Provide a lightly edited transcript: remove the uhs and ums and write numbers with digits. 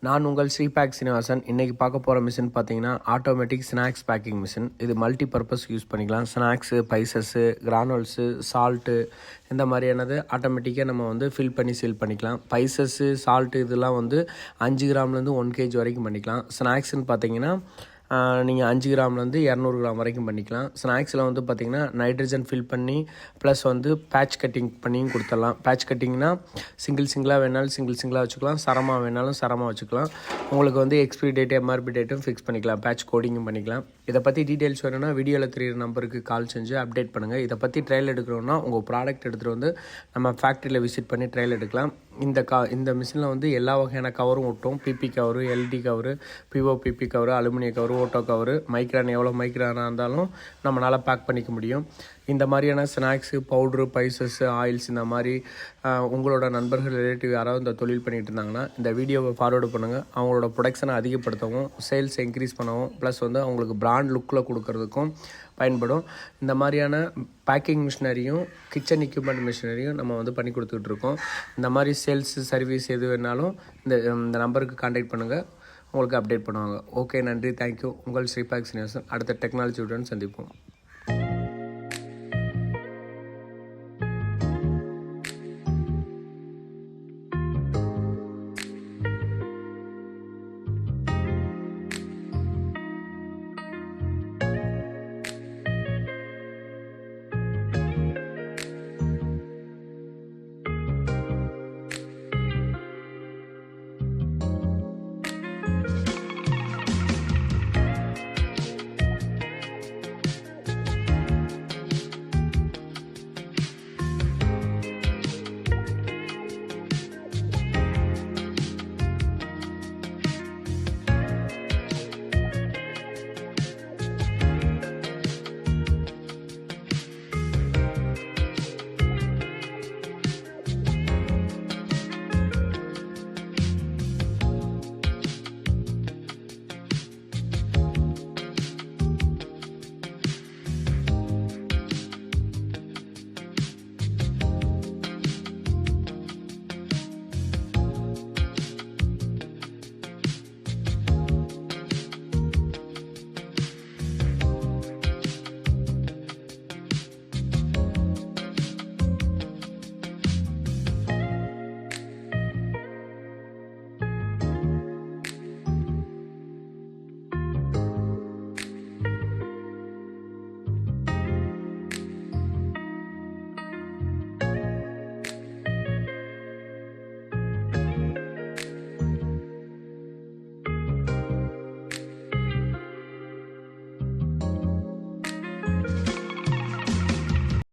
நான் உங்கள் ஸ்ரீபேக் சீனிவாசன். இன்றைக்கி பார்க்க போகிற மிஷின் பார்த்தீங்கன்னா ஆட்டோமேட்டிக் ஸ்நாக்ஸ் பேக்கிங் மிஷின். இது மல்டி பர்பஸ் யூஸ் பண்ணிக்கலாம். ஸ்நாக்ஸு, பைசஸ்ஸு, கிரானுல்ஸு, சால்ட்டு இந்த மாதிரியானது ஆட்டோமேட்டிக்காக நம்ம வந்து ஃபில் பண்ணி சீல் பண்ணிக்கலாம். பைசஸ்ஸு, சால்ட்டு இதெல்லாம் வந்து 5 கிராம்லேருந்து 1 kg வரைக்கும் பண்ணிக்கலாம். ஸ்நாக்ஸ்ன்னு பார்த்தீங்கன்னா நீங்கள் 5 கிராம்லேருந்து 200 கிராம் வரைக்கும் பண்ணிக்கலாம். ஸ்நாக்ஸில் வந்து பார்த்திங்கன்னா நைட்ரஜன் ஃபில் பண்ணி ப்ளஸ் வந்து பேட்ச் கட்டிங் பண்ணியும் கொடுத்துடலாம். பேட்ச் கட்டிங்னா சிங்கிளாக வேணாலும் சிங்கிளாக வச்சுக்கலாம், சரமாக வேணாலும் சரமாக வச்சுக்கலாம். உங்களுக்கு வந்து எக்ஸ்பிரி டேட்டு, எம்ஆர்பி டேட்டும் ஃபிக்ஸ் பண்ணிக்கலாம், பேட்ச் கோடிங்கும் பண்ணிக்கலாம். இதை பற்றி டீட்டெயில்ஸ் வேணும்னா வீடியோவில் தெரியிற நம்பருக்கு கால் செஞ்சு அப்டேட் பண்ணுங்கள். இதை பற்றி ட்ரையல் எடுக்கிறோன்னா உங்கள் ப்ராடக்ட் எடுத்துகிட்டு வந்து நம்ம ஃபேக்ட்ரியில் விசிட் பண்ணி ட்ரையல் எடுக்கலாம். இந்த மிஷினில் வந்து எல்லா வகையான கவரும் ஒட்டும். PP cover, LD cover, BOPP cover, அலுமினிய கவரு, ஓட்டோ கவரு, மைக்ரான் எவ்வளோ மைக்ரானாக இருந்தாலும் நம்மளால் பேக் பண்ணிக்க முடியும். இந்த மாதிரியான ஸ்நாக்ஸு, பவுட்ரு, பைசஸ்ஸு, ஆயில்ஸ் இந்த மாதிரி உங்களோட நண்பர்கள், ரிலேட்டிவ் யாராவது இந்த தொழில் பண்ணிகிட்டு இருந்தாங்கன்னா இந்த வீடியோவை ஃபார்வேர்டு பண்ணுங்கள். அவங்களோட ப்ரொடக்ஷனை அதிகப்படுத்தவும், சேல்ஸ் இன்க்ரீஸ் பண்ணவும், ப்ளஸ் வந்து அவங்களுக்கு பிராண்ட் லுக்கில் கொடுக்கறதுக்கும் பயன்படும். இந்த மாதிரியான பேக்கிங் மிஷினரியும் கிச்சன் எக்யூப்மெண்ட் மிஷினரியும் நம்ம வந்து பண்ணி கொடுத்துக்கிட்டு இருக்கோம். இந்த மாதிரி சேல்ஸ் சர்வீஸ் எது வேணாலும் இந்த நம்பருக்கு கான்டாக்ட் பண்ணுங்கள், உங்களுக்கு அப்டேட் பண்ணுவாங்க. ஓகே, நன்றி, தேங்க்யூ. உங்கள் ஸ்ரீபேக் சீனிவாசன். அடுத்த டெக்னாலஜியுடன் சந்திப்போம்.